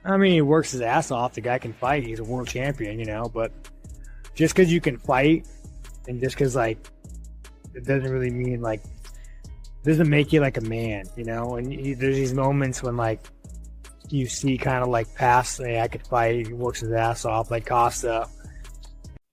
I mean, he works his ass off. The guy can fight. He's a world champion, you know. But just because you can fight, and just because like it doesn't really mean like doesn't make you like a man, you know. And there's these moments when like you see kind of like past, hey, I could fight. He works his ass off like Costa.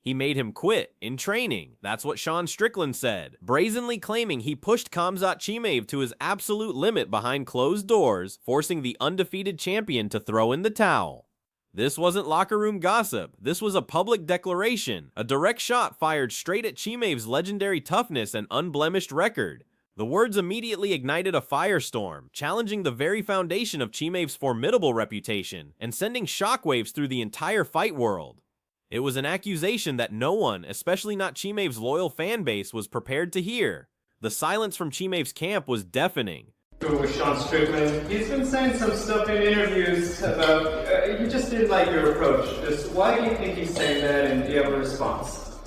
He made him quit in training. That's what Sean Strickland said, brazenly claiming he pushed Khamzat Chimaev to his absolute limit behind closed doors, forcing the undefeated champion to throw in the towel. This wasn't locker room gossip. This was a public declaration, a direct shot fired straight at Chimaev's legendary toughness and unblemished record. The words immediately ignited a firestorm, challenging the very foundation of Chimaev's formidable reputation and sending shockwaves through the entire fight world. It was an accusation that no one, especially not Chimaev's loyal fan base, was prepared to hear. The silence from Chimaev's camp was deafening. With Sean Strickland, he's been saying some stuff in interviews about he just didn't like your approach. Just why do you think he's saying that, and do you have a response?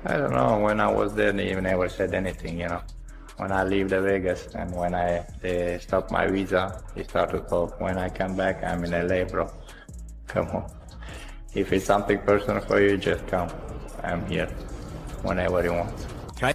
I don't know. When I was there, they never said anything, you know. When I leave the Vegas and when they stopped my visa, he started to talk. When I come back, I'm in LA, bro. Come on. If it's something personal for you, just come. I'm here whenever you want. Okay.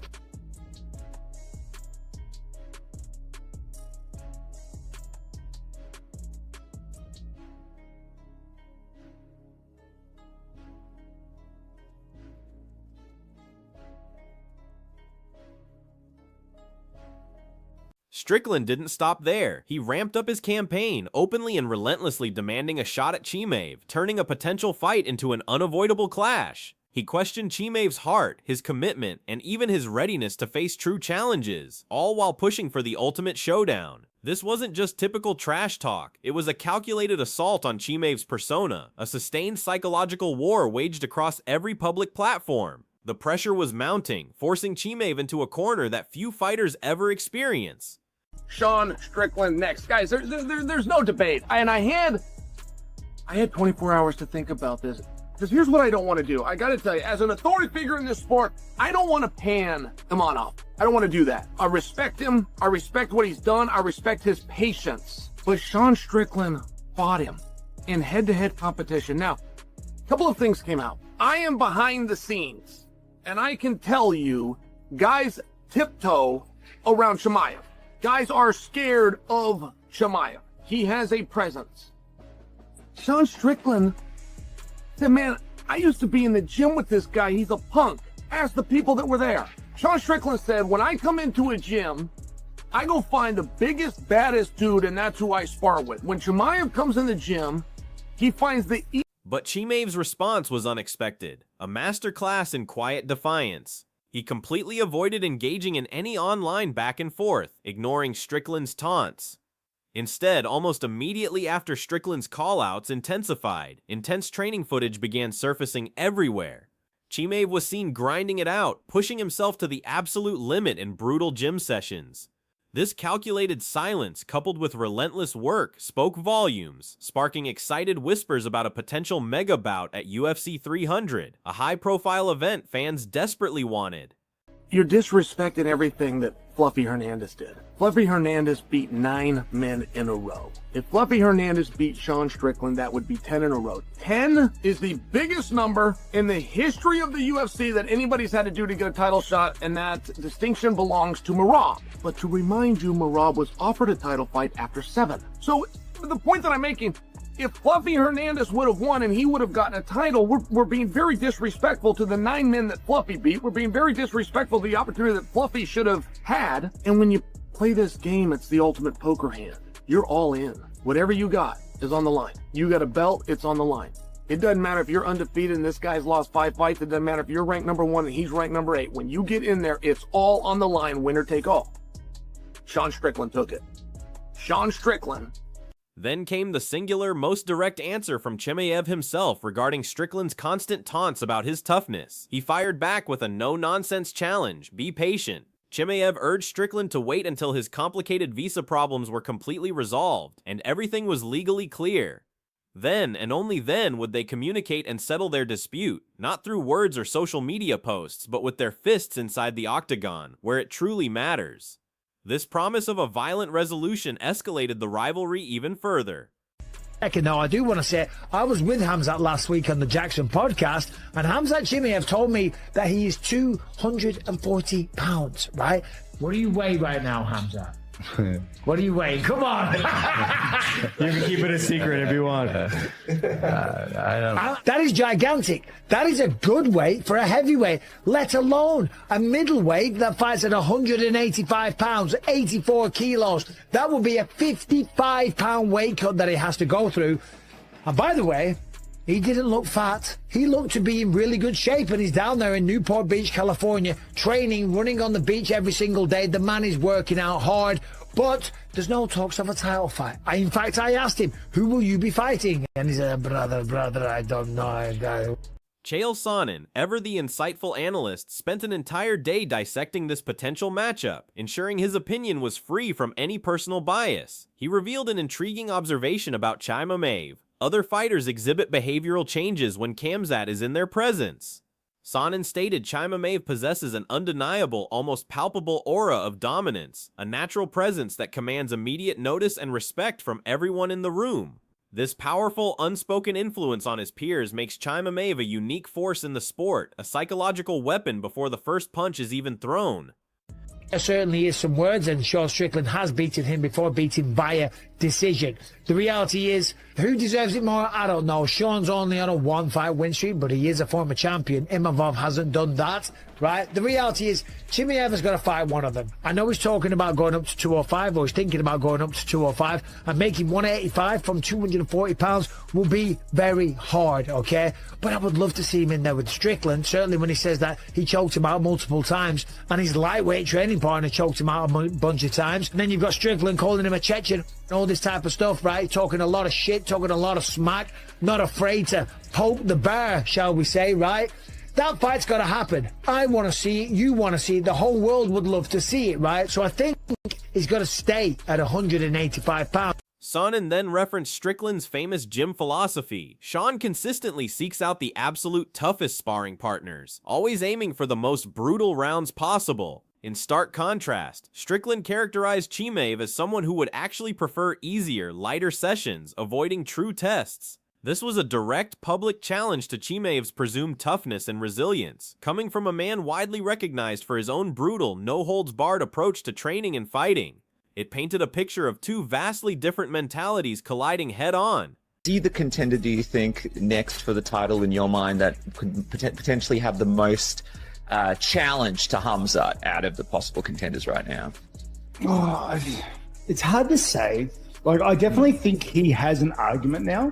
Strickland didn't stop there. He ramped up his campaign, openly and relentlessly demanding a shot at Chimaev, turning a potential fight into an unavoidable clash. He questioned Chimaev's heart, his commitment, and even his readiness to face true challenges, all while pushing for the ultimate showdown. This wasn't just typical trash talk. It was a calculated assault on Chimaev's persona, a sustained psychological war waged across every public platform. The pressure was mounting, forcing Chimaev into a corner that few fighters ever experience. Sean Strickland next. Guys, there's no debate. And I had 24 hours to think about this. Because here's what I don't want to do. I got to tell you, as an authority figure in this sport, I don't want to pan Chimaev. I don't want to do that. I respect him. I respect what he's done. I respect his patience. But Sean Strickland fought him in head-to-head competition. Now, a couple of things came out. I am behind the scenes, and I can tell you, guys tiptoe around Chimaev. Guys are scared of Chimaev. He has a presence. Sean Strickland said, man, I used to be in the gym with this guy. He's a punk. Ask the people that were there. Sean Strickland said, when I come into a gym, I go find the biggest, baddest dude, and that's who I spar with. When Chimaev comes in the gym, he finds the... But Chimaev's response was unexpected, a masterclass in quiet defiance. He completely avoided engaging in any online back and forth, ignoring Strickland's taunts. Instead, almost immediately after Strickland's callouts intensified, intense training footage began surfacing everywhere. Chimaev was seen grinding it out, pushing himself to the absolute limit in brutal gym sessions. This calculated silence, coupled with relentless work, spoke volumes, sparking excited whispers about a potential mega bout at UFC 300, a high-profile event fans desperately wanted. You're disrespecting everything that Fluffy Hernandez did. Fluffy Hernandez beat 9 men in a row. If Fluffy Hernandez beat Sean Strickland, that would be 10 in a row. 10 is the biggest number in the history of the UFC that anybody's had to do to get a title shot, and that distinction belongs to Merab. But to remind you, Merab was offered a title fight after 7. So the point that I'm making, if Fluffy Hernandez would have won and he would have gotten a title, we're being very disrespectful to the 9 men that Fluffy beat. We're being very disrespectful to the opportunity that Fluffy should have had. And when you play this game, it's the ultimate poker hand. You're all in. Whatever you got is on the line. You got a belt, it's on the line. It doesn't matter if you're undefeated and this guy's lost 5 fights. It doesn't matter if you're ranked number 1 and he's ranked number 8. When you get in there, it's all on the line, winner take all. Sean Strickland took it. Sean Strickland. Then came the singular, most direct answer from Chimaev himself regarding Strickland's constant taunts about his toughness. He fired back with a no-nonsense challenge, be patient. Chimaev urged Strickland to wait until his complicated visa problems were completely resolved, and everything was legally clear. Then, and only then, would they communicate and settle their dispute, not through words or social media posts, but with their fists inside the octagon, where it truly matters. This promise of a violent resolution escalated the rivalry even further. second, though, I do want to say I was with Khamzat last week on the Jackson podcast, and Khamzat Chimaev told me that he is 240 pounds, right? What do you weigh right now, Khamzat? What do you weigh? Come on. You can keep it a secret if you want. I don't know. That is gigantic. That is a good weight for a heavyweight, let alone a middleweight that fights at 185 pounds, 84 kilos. That would be a 55-pound weight cut that he has to go through. And by the way, he didn't look fat. He looked to be in really good shape, and he's down there in Newport Beach, California, training, running on the beach every single day. The man is working out hard, but there's no talks of a title fight. In fact, I asked him, who will you be fighting? And he said, brother, I don't know. Chael Sonnen, ever the insightful analyst, spent an entire day dissecting this potential matchup, ensuring his opinion was free from any personal bias. He revealed an intriguing observation about Chimaev. Other fighters exhibit behavioral changes when Khamzat is in their presence. Sonnen stated Chimaev possesses an undeniable, almost palpable aura of dominance, a natural presence that commands immediate notice and respect from everyone in the room. This powerful, unspoken influence on his peers makes Chimaev a unique force in the sport, a psychological weapon before the first punch is even thrown. There certainly is some words, and Sean Strickland has beaten him before, beaten via decision. The reality is, who deserves it more? I don't know. Sean's only on a one-fight win streak, but he is a former champion. Imavov hasn't done that, right? The reality is, Chimaev has got to fight one of them. I know he's talking about going up to 205, or he's thinking about going up to 205, and making 185 from 240 pounds will be very hard, okay? But I would love to see him in there with Strickland, certainly when he says that he choked him out multiple times, and his lightweight training partner choked him out a bunch of times. And then you've got Strickland calling him a Chechen, all this type of stuff, right? Talking a lot of shit, talking a lot of smack, not afraid to poke the bear, shall we say, right? That fight's got to happen. I want to see it, you want to see it, the whole world would love to see it, right? So I think he's got to stay at 185 pounds. Sonnen then referenced Strickland's famous gym philosophy. Sean consistently seeks out the absolute toughest sparring partners, always aiming for the most brutal rounds possible. In stark contrast, Strickland characterized Chimaev as someone who would actually prefer easier, lighter sessions, avoiding true tests. This was a direct public challenge to Chimaev's presumed toughness and resilience, coming from a man widely recognized for his own brutal, no-holds-barred approach to training and fighting. It painted a picture of two vastly different mentalities colliding head-on. See the contender, do you think, next for the title in your mind that could potentially have the most challenge to Khamzat out of the possible contenders right now? Oh, it's hard to say. Like, I definitely think he has an argument now,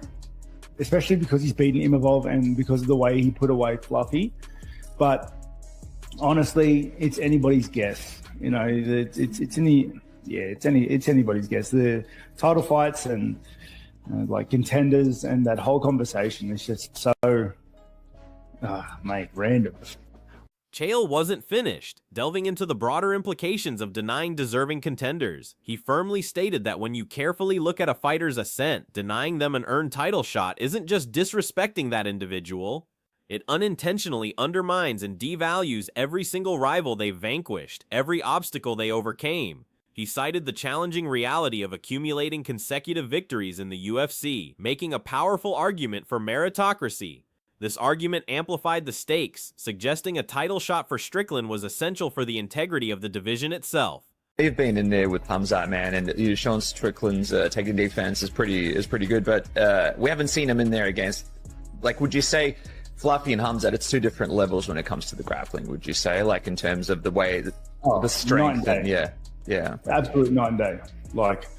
especially because he's beaten Imavov and because of the way he put away Fluffy. But honestly, it's anybody's guess. You know, it's anybody's guess. The title fights and like contenders and that whole conversation is just so, random. Chael wasn't finished, delving into the broader implications of denying deserving contenders. He firmly stated that when you carefully look at a fighter's ascent, denying them an earned title shot isn't just disrespecting that individual. It unintentionally undermines and devalues every single rival they vanquished, every obstacle they overcame. He cited the challenging reality of accumulating consecutive victories in the UFC, making a powerful argument for meritocracy. This argument amplified the stakes, suggesting a title shot for Strickland was essential for the integrity of the division itself. You've been in there with Khamzat, man, and Sean Strickland's taking defense is pretty good, but we haven't seen him in there against, like, would you say Fluffy and Khamzat, it's two different levels when it comes to the grappling, would you say, like in terms of the way, the strength, and yeah. Absolute night and day. Like,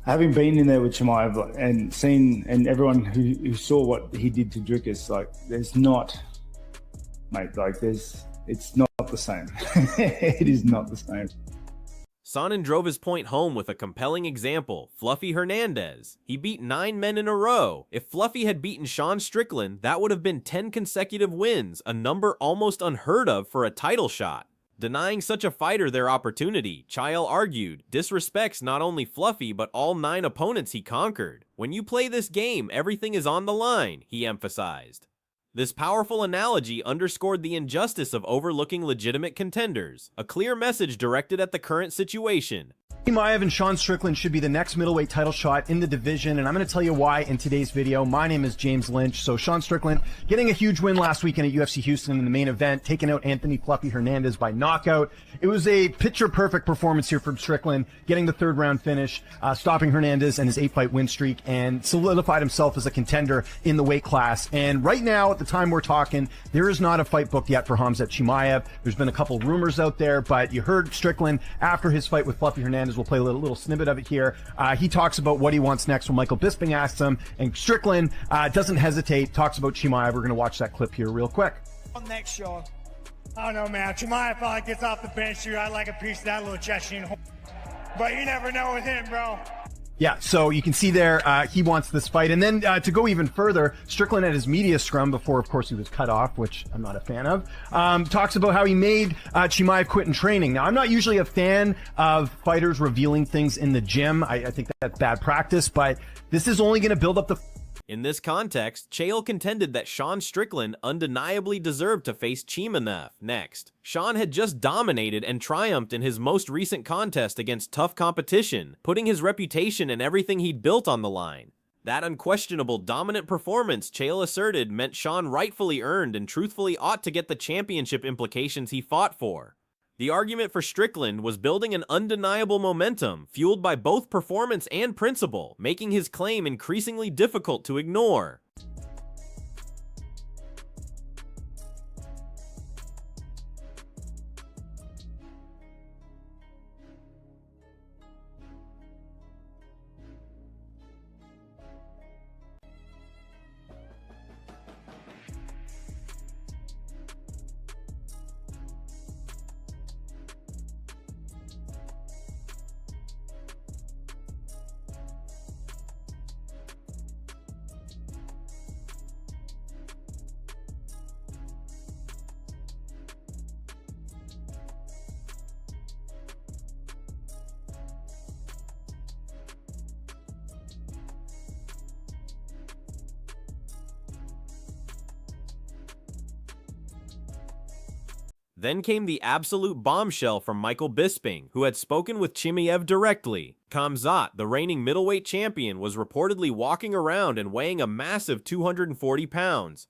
having been in there with Chimaev and seen, and everyone who saw what he did to Drickus, like, it's not the same. It is not the same. Sonnen drove his point home with a compelling example, Fluffy Hernandez. He beat 9 men in a row. If Fluffy had beaten Sean Strickland, that would have been 10 consecutive wins, a number almost unheard of for a title shot. Denying such a fighter their opportunity, Chael argued, disrespects not only Fluffy but all 9 opponents he conquered. When you play this game, everything is on the line, he emphasized. This powerful analogy underscored the injustice of overlooking legitimate contenders, a clear message directed at the current situation. Chimaev and Sean Strickland should be the next middleweight title shot in the division, and I'm going to tell you why in today's video. My name is James Lynch. So Sean Strickland getting a huge win last weekend at UFC Houston in the main event, taking out Anthony Fluffy Hernandez by knockout. It was a picture-perfect performance here from Strickland, getting the third round finish, stopping Hernandez and his 8-fight win streak, and solidified himself as a contender in the weight class. And right now, at the time we're talking, there is not a fight booked yet for Khamzat Chimaev. There's been a couple rumors out there, but you heard Strickland after his fight with Fluffy Hernandez. We'll play a little snippet of it here. He talks about what he wants next when Michael Bisping asks him, and Strickland doesn't hesitate, talks about Chimaev. We're going to watch that clip here real quick. Next, Sean. I don't know, man. Chimaev probably gets off the bench here. I'd like a piece of that little Chechen. But you never know with him, bro. Yeah, so you can see there, he wants this fight. And then to go even further, Strickland at his media scrum before, of course, he was cut off, which I'm not a fan of, talks about how he made Chimaev quit in training. Now, I'm not usually a fan of fighters revealing things in the gym. I think that's bad practice, but this is only going to build up the... In this context, Chael contended that Sean Strickland undeniably deserved to face Chimaev next. Sean had just dominated and triumphed in his most recent contest against tough competition, putting his reputation and everything he'd built on the line. That unquestionable dominant performance, Chael asserted, meant Sean rightfully earned and truthfully ought to get the championship implications he fought for. The argument for Strickland was building an undeniable momentum, fueled by both performance and principle, making his claim increasingly difficult to ignore. Then came the absolute bombshell from Michael Bisping, who had spoken with Chimaev directly. Khamzat, the reigning middleweight champion, was reportedly walking around and weighing a massive 240 pounds.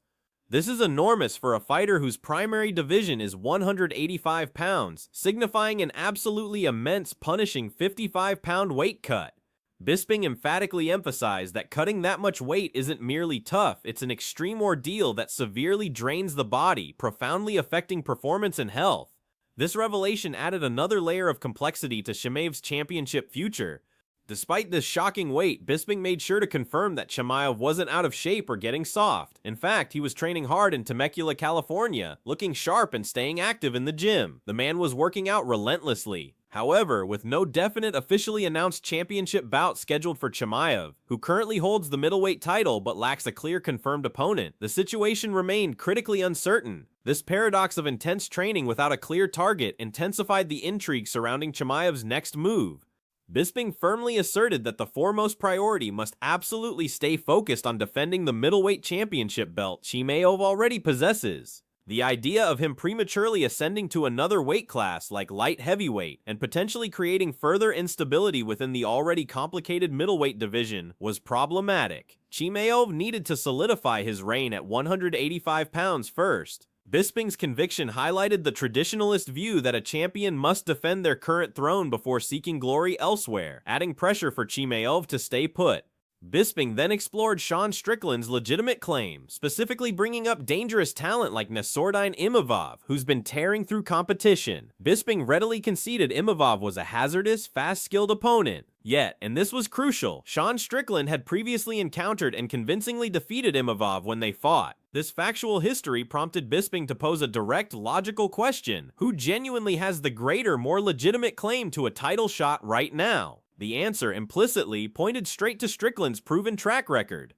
This is enormous for a fighter whose primary division is 185 pounds, signifying an absolutely immense, punishing 55-pound weight cut. Bisping emphatically emphasized that cutting that much weight isn't merely tough, it's an extreme ordeal that severely drains the body, profoundly affecting performance and health. This revelation added another layer of complexity to Chimaev's championship future. Despite this shocking weight, Bisping made sure to confirm that Chimaev wasn't out of shape or getting soft. In fact, he was training hard in Temecula, California, looking sharp and staying active in the gym. The man was working out relentlessly. However, with no definite officially announced championship bout scheduled for Chimaev, who currently holds the middleweight title but lacks a clear confirmed opponent, the situation remained critically uncertain. This paradox of intense training without a clear target intensified the intrigue surrounding Chimaev's next move. Bisping firmly asserted that the foremost priority must absolutely stay focused on defending the middleweight championship belt Chimaev already possesses. The idea of him prematurely ascending to another weight class like light heavyweight and potentially creating further instability within the already complicated middleweight division was problematic. Chimaev needed to solidify his reign at 185 pounds first. Bisping's conviction highlighted the traditionalist view that a champion must defend their current throne before seeking glory elsewhere, adding pressure for Chimaev to stay put. Bisping then explored Sean Strickland's legitimate claim, specifically bringing up dangerous talent like Nassourdine Imavov, who's been tearing through competition. Bisping readily conceded Imavov was a hazardous, fast-skilled opponent. Yet, and this was crucial, Sean Strickland had previously encountered and convincingly defeated Imavov when they fought. This factual history prompted Bisping to pose a direct, logical question: who genuinely has the greater, more legitimate claim to a title shot right now? The answer implicitly pointed straight to Strickland's proven track record.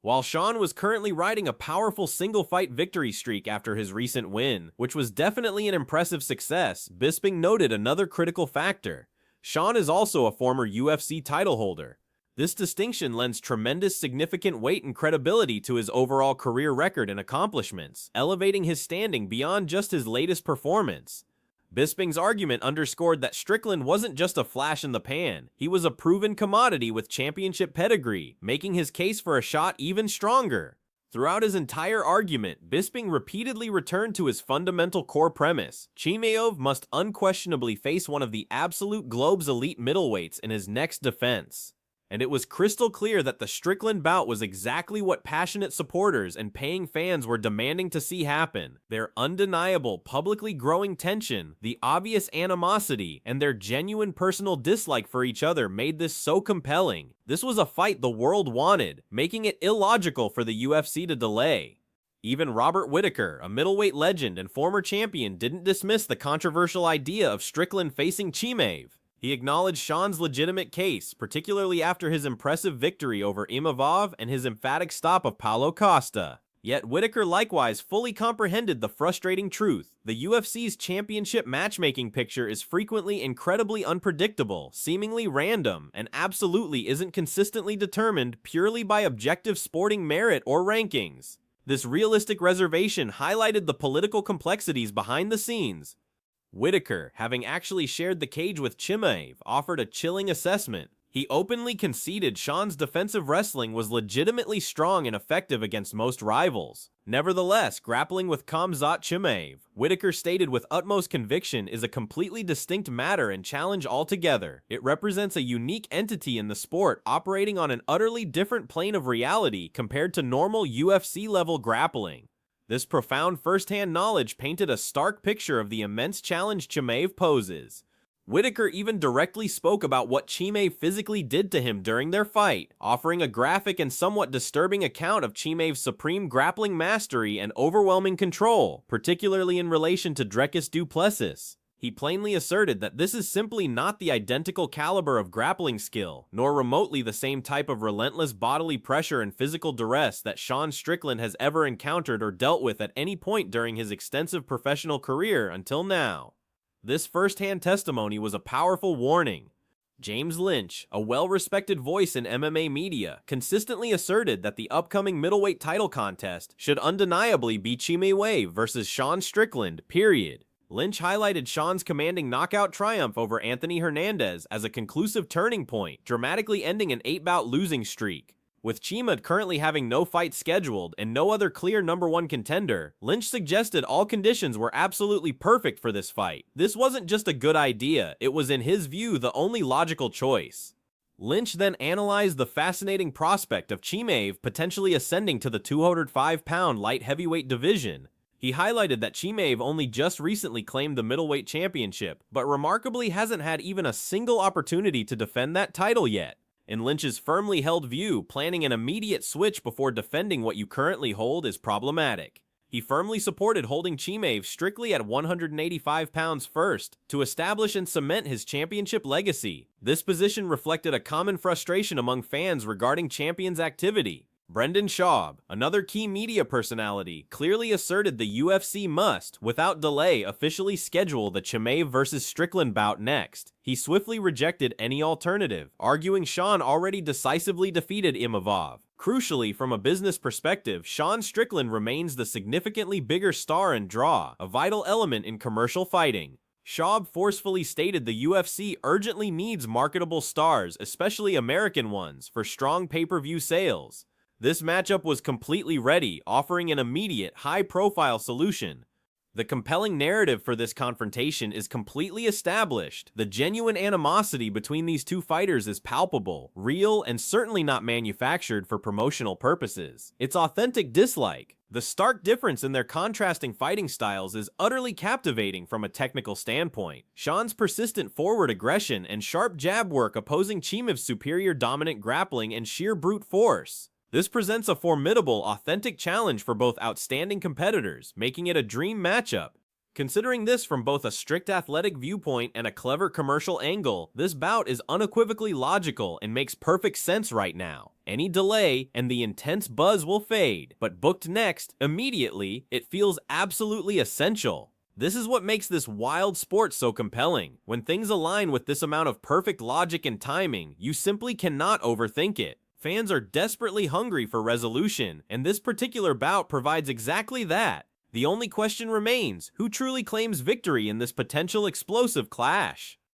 While Sean was currently riding a powerful single-fight victory streak after his recent win, which was definitely an impressive success, Bisping noted another critical factor. Sean is also a former UFC title holder. This distinction lends tremendous significant weight and credibility to his overall career record and accomplishments, elevating his standing beyond just his latest performance. Bisping's argument underscored that Strickland wasn't just a flash in the pan, he was a proven commodity with championship pedigree, making his case for a shot even stronger. Throughout his entire argument, Bisping repeatedly returned to his fundamental core premise: Chimaev must unquestionably face one of the absolute globe's elite middleweights in his next defense. And it was crystal clear that the Strickland bout was exactly what passionate supporters and paying fans were demanding to see happen. Their undeniable, publicly growing tension, the obvious animosity, and their genuine personal dislike for each other made this so compelling. This was a fight the world wanted, making it illogical for the UFC to delay. Even Robert Whittaker, a middleweight legend and former champion, didn't dismiss the controversial idea of Strickland facing Chimaev. He acknowledged Sean's legitimate case, particularly after his impressive victory over Imavov and his emphatic stop of Paulo Costa. Yet Whittaker likewise fully comprehended the frustrating truth: the UFC's championship matchmaking picture is frequently incredibly unpredictable, seemingly random, and absolutely isn't consistently determined purely by objective sporting merit or rankings. This realistic reservation highlighted the political complexities behind the scenes. Whittaker, having actually shared the cage with Chimaev, offered a chilling assessment. He openly conceded Sean's defensive wrestling was legitimately strong and effective against most rivals. Nevertheless, grappling with Khamzat Chimaev, Whittaker stated with utmost conviction, is a completely distinct matter and challenge altogether. It represents a unique entity in the sport, operating on an utterly different plane of reality compared to normal UFC-level grappling. This profound first-hand knowledge painted a stark picture of the immense challenge Chimaev poses. Whittaker even directly spoke about what Chimaev physically did to him during their fight, offering a graphic and somewhat disturbing account of Chimaev's supreme grappling mastery and overwhelming control, particularly in relation to Dricus du Plessis. He plainly asserted that this is simply not the identical caliber of grappling skill, nor remotely the same type of relentless bodily pressure and physical duress that Sean Strickland has ever encountered or dealt with at any point during his extensive professional career until now. This first-hand testimony was a powerful warning. James Lynch, a well-respected voice in MMA media, consistently asserted that the upcoming middleweight title contest should undeniably be Chimaev versus Sean Strickland, period. Lynch highlighted Sean's commanding knockout triumph over Anthony Hernandez as a conclusive turning point, dramatically ending an 8-bout losing streak. With Chima currently having no fight scheduled and no other clear #1 contender, Lynch suggested all conditions were absolutely perfect for this fight. This wasn't just a good idea, it was in his view the only logical choice. Lynch then analyzed the fascinating prospect of Chimaev potentially ascending to the 205-pound light heavyweight division. He highlighted that Chimaev only just recently claimed the middleweight championship, but remarkably hasn't had even a single opportunity to defend that title yet. In Lynch's firmly held view, planning an immediate switch before defending what you currently hold is problematic. He firmly supported holding Chimaev strictly at 185 pounds first, to establish and cement his championship legacy. This position reflected a common frustration among fans regarding champion's activity. Brendan Schaub, another key media personality, clearly asserted the UFC must, without delay, officially schedule the Chimaev vs. Strickland bout next. He swiftly rejected any alternative, arguing Sean already decisively defeated Imavov. Crucially, from a business perspective, Sean Strickland remains the significantly bigger star and draw, a vital element in commercial fighting. Schaub forcefully stated the UFC urgently needs marketable stars, especially American ones, for strong pay-per-view sales. This matchup was completely ready, offering an immediate, high-profile solution. The compelling narrative for this confrontation is completely established. The genuine animosity between these two fighters is palpable, real, and certainly not manufactured for promotional purposes. It's authentic dislike. The stark difference in their contrasting fighting styles is utterly captivating from a technical standpoint. Sean's persistent forward aggression and sharp jab work opposing Chimaev's superior dominant grappling and sheer brute force. This presents a formidable, authentic challenge for both outstanding competitors, making it a dream matchup. Considering this from both a strict athletic viewpoint and a clever commercial angle, this bout is unequivocally logical and makes perfect sense right now. Any delay, and the intense buzz will fade, but booked next, immediately, it feels absolutely essential. This is what makes this wild sport so compelling. When things align with this amount of perfect logic and timing, you simply cannot overthink it. Fans are desperately hungry for resolution, and this particular bout provides exactly that. The only question remains, who truly claims victory in this potential explosive clash?